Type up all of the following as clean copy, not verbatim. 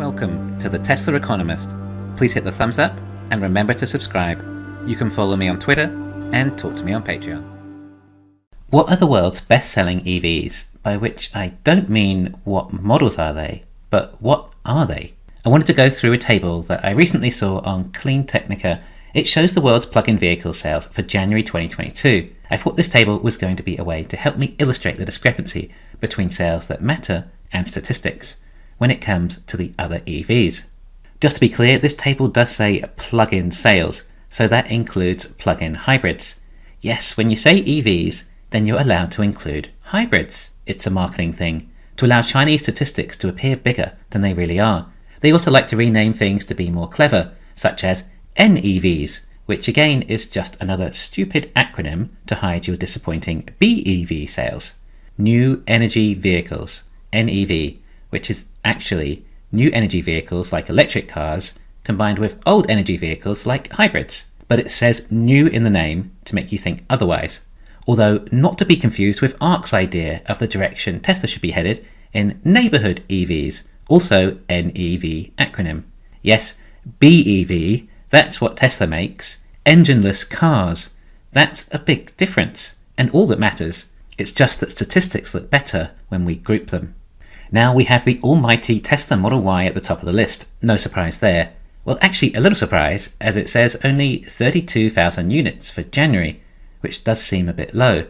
Welcome to the Tesla Economist. Please hit the thumbs up and remember to subscribe. You can follow me on Twitter and talk to me on Patreon. What are the world's best-selling EVs? By which I don't mean what models are they, but what are they? I wanted to go through a table that I recently saw on Clean Technica. It shows the world's plug-in vehicle sales for January 2022. I thought this table was going to be a way to help me illustrate the discrepancy between sales that matter and statistics when it comes to the other EVs. Just to be clear, this table does say plug-in sales, so that includes plug-in hybrids. Yes, when you say EVs, then you're allowed to include hybrids. It's a marketing thing, to allow Chinese statistics to appear bigger than they really are. They also like to rename things to be more clever, such as NEVs, which again is just another stupid acronym to hide your disappointing BEV sales. New Energy Vehicles, NEV, which is actually new energy vehicles like electric cars combined with old energy vehicles like hybrids. But it says new in the name to make you think otherwise. Although not to be confused with ARC's idea of the direction Tesla should be headed in neighborhood EVs, also NEV acronym. Yes, BEV, that's what Tesla makes. Engineless cars. That's a big difference. And all that matters, it's just that statistics look better when we group them. Now we have the almighty Tesla Model Y at the top of the list. No surprise there. Well, actually a little surprise, as it says only 32,000 units for January, which does seem a bit low.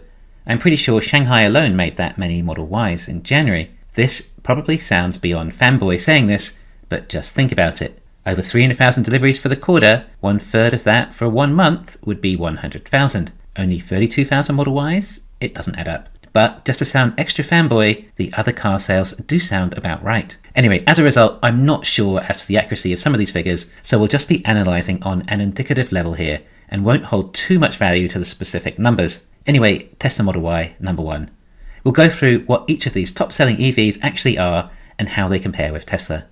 I'm pretty sure Shanghai alone made that many Model Ys in January. This probably sounds beyond fanboy saying this, but just think about it. Over 300,000 deliveries for the quarter, 1/3 of that for 1 month would be 100,000. Only 32,000 Model Ys? It doesn't add up. But just to sound extra fanboy, the other car sales do sound about right. Anyway, as a result, I'm not sure as to the accuracy of some of these figures, so we'll just be analysing on an indicative level here and won't hold too much value to the specific numbers. Anyway, Tesla Model Y, number 1. We'll go through what each of these top-selling EVs actually are and how they compare with Tesla.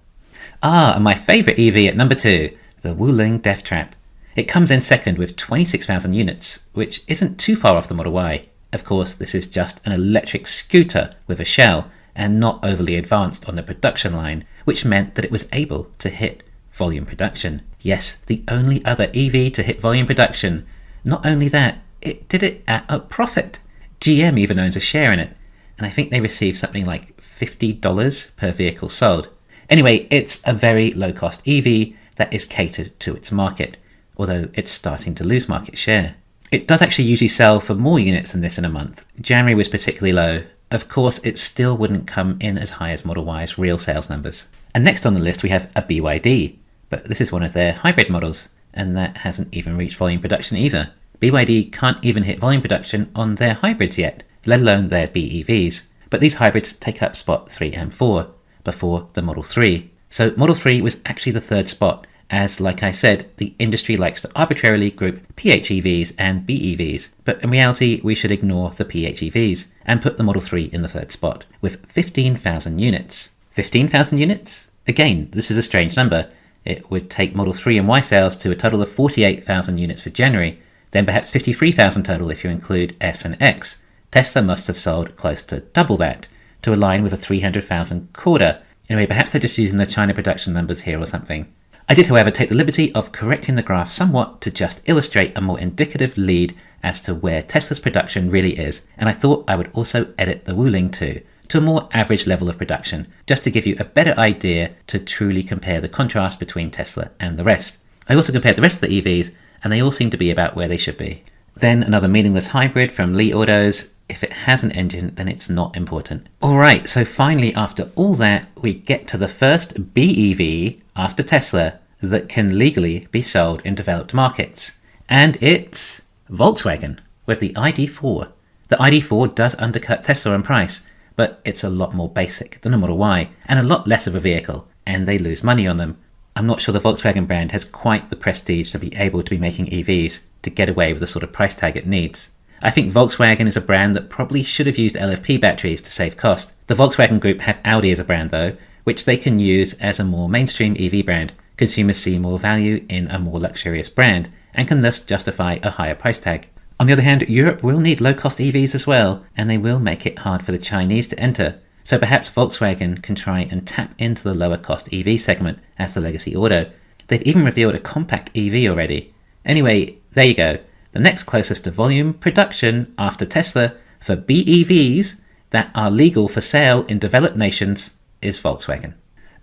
And my favourite EV at number 2, the Wuling Death Trap. It comes in second with 26,000 units, which isn't too far off the Model Y. Of course, this is just an electric scooter with a shell and not overly advanced on the production line, which meant that it was able to hit volume production. Yes, the only other EV to hit volume production. Not only that, it did it at a profit. GM even owns a share in it, and I think they received something like $50 per vehicle sold. Anyway, it's a very low-cost EV that is catered to its market, although it's starting to lose market share. It does actually usually sell for more units than this in a month. January was particularly low. Of course, it still wouldn't come in as high as Model Y's real sales numbers. And next on the list we have a BYD, but this is one of their hybrid models, and that hasn't even reached volume production either. BYD can't even hit volume production on their hybrids yet, let alone their BEVs. But these hybrids take up spot 3 and 4, before the Model 3. So Model 3 was actually the third spot, as, like I said, the industry likes to arbitrarily group PHEVs and BEVs, but in reality we should ignore the PHEVs and put the Model 3 in the third spot, with 15,000 units. 15,000 units? Again, this is a strange number. It would take Model 3 and Y sales to a total of 48,000 units for January, then perhaps 53,000 total if you include S and X. Tesla must have sold close to double that, to align with a 300,000 quarter. Anyway, perhaps they're just using the China production numbers here or something. I did, however, take the liberty of correcting the graph somewhat to just illustrate a more indicative lead as to where Tesla's production really is, and I thought I would also edit the Wuling too, to a more average level of production, just to give you a better idea to truly compare the contrast between Tesla and the rest. I also compared the rest of the EVs, and they all seem to be about where they should be. Then another meaningless hybrid from Li Autos. If it has an engine, then it's not important. Alright, so finally after all that, we get to the first BEV after Tesla that can legally be sold in developed markets. And it's Volkswagen with the ID.4. The ID.4 does undercut Tesla in price, but it's a lot more basic than a Model Y and a lot less of a vehicle, and they lose money on them. I'm not sure the Volkswagen brand has quite the prestige to be able to be making EVs to get away with the sort of price tag it needs. I think Volkswagen is a brand that probably should have used LFP batteries to save cost. The Volkswagen Group have Audi as a brand though, which they can use as a more mainstream EV brand. Consumers see more value in a more luxurious brand and can thus justify a higher price tag. On the other hand, Europe will need low-cost EVs as well, and they will make it hard for the Chinese to enter. So perhaps Volkswagen can try and tap into the lower cost EV segment as the legacy auto. They've even revealed a compact EV already. Anyway, there you go. The next closest to volume production after Tesla for BEVs that are legal for sale in developed nations is Volkswagen.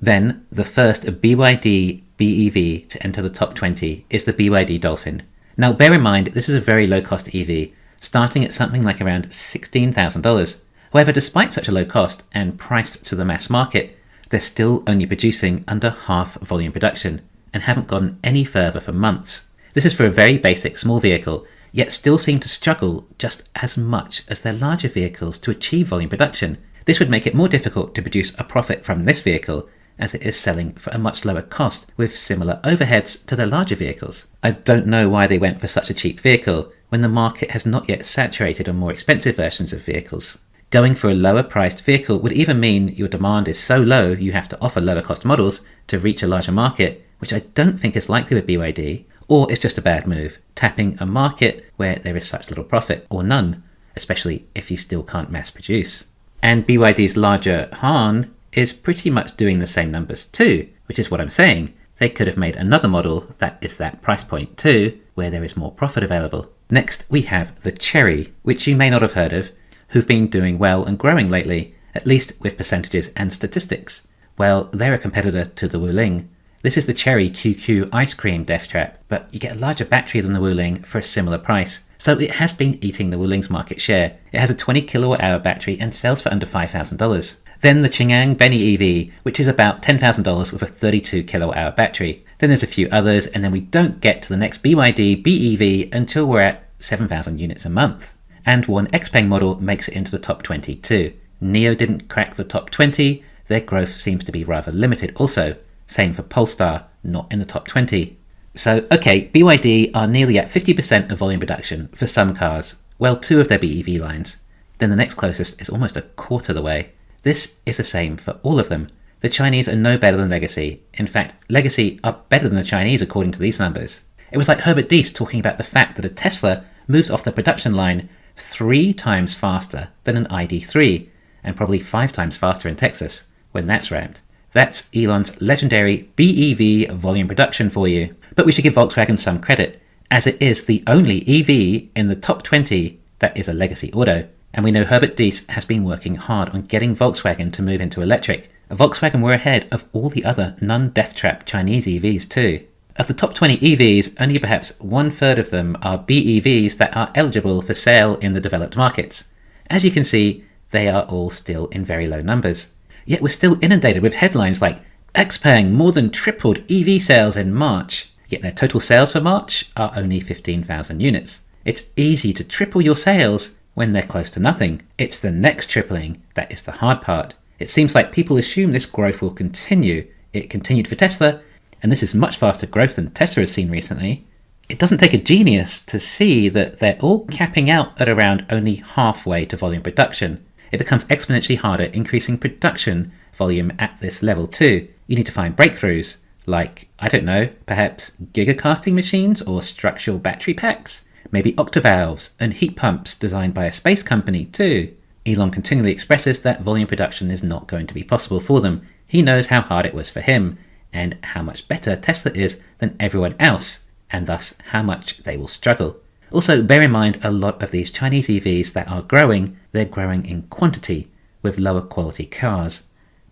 Then, the first BYD BEV to enter the top 20 is the BYD Dolphin. Now bear in mind, this is a very low cost EV, starting at something like around $16,000. However, despite such a low cost and priced to the mass market, they're still only producing under half volume production and haven't gone any further for months. This is for a very basic small vehicle, yet still seem to struggle just as much as their larger vehicles to achieve volume production. This would make it more difficult to produce a profit from this vehicle, as it is selling for a much lower cost with similar overheads to their larger vehicles. I don't know why they went for such a cheap vehicle when the market has not yet saturated on more expensive versions of vehicles. Going for a lower priced vehicle would even mean your demand is so low you have to offer lower cost models to reach a larger market, which I don't think is likely with BYD, or it's just a bad move, tapping a market where there is such little profit, or none, especially if you still can't mass produce. And BYD's larger Han is pretty much doing the same numbers too, which is what I'm saying. They could have made another model that is that price point too, where there is more profit available. Next, we have the Chery, which you may not have heard of, who've been doing well and growing lately, at least with percentages and statistics. Well, they're a competitor to the Wuling. This is the Chery QQ ice cream death trap, but you get a larger battery than the Wuling for a similar price. So it has been eating the Wuling's market share. It has a 20 kilowatt hour battery and sells for under $5,000. Then the Chang'an Benny EV, which is about $10,000 with a 32 kilowatt hour battery. Then there's a few others, and then we don't get to the next BYD BEV until we're at 7,000 units a month. And one Xpeng model makes it into the top 20 too. NIO didn't crack the top 20, their growth seems to be rather limited also. Same for Polestar, not in the top 20. So, okay, BYD are nearly at 50% of volume production for some cars, well, 2 of their BEV lines. Then the next closest is almost a quarter the way. This is the same for all of them. The Chinese are no better than Legacy. In fact, Legacy are better than the Chinese according to these numbers. It was like Herbert Diess talking about the fact that a Tesla moves off the production line 3 times faster than an ID3, and probably 5 times faster in Texas, when that's ramped. That's Elon's legendary BEV volume production for you. But we should give Volkswagen some credit, as it is the only EV in the top 20 that is a legacy auto. And we know Herbert Diess has been working hard on getting Volkswagen to move into electric. Volkswagen were ahead of all the other non-death trap Chinese EVs too. Of the top 20 EVs, only perhaps 1/3 of them are BEVs that are eligible for sale in the developed markets. As you can see, they are all still in very low numbers. Yet we're still inundated with headlines like Xpeng more than tripled EV sales in March, yet their total sales for March are only 15,000 units. It's easy to triple your sales when they're close to nothing. It's the next tripling that is the hard part. It seems like people assume this growth will continue. It continued for Tesla, and this is much faster growth than Tesla has seen recently. It doesn't take a genius to see that they're all capping out at around only halfway to volume production. It becomes exponentially harder increasing production volume at this level too. You need to find breakthroughs, like, I don't know, perhaps gigacasting machines or structural battery packs? Maybe octavalves and heat pumps designed by a space company too. Elon continually expresses that volume production is not going to be possible for them. He knows how hard it was for him, and how much better Tesla is than everyone else, and thus how much they will struggle. Also, bear in mind a lot of these Chinese EVs that are growing, they're growing in quantity with lower quality cars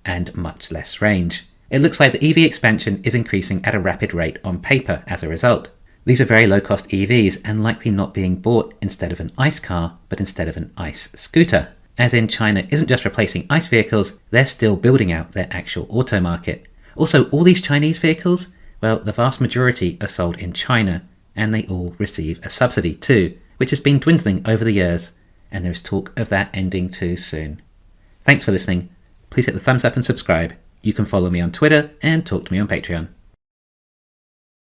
and much less range. It looks like the EV expansion is increasing at a rapid rate on paper as a result. These are very low cost EVs and likely not being bought instead of an ICE car, but instead of an ICE scooter. As in, China isn't just replacing ICE vehicles, they're still building out their actual auto market. Also, all these Chinese vehicles, well, the vast majority are sold in China, and they all receive a subsidy too, which has been dwindling over the years, and there is talk of that ending too soon. Thanks for listening. Please hit the thumbs up and subscribe. You can follow me on Twitter and talk to me on Patreon.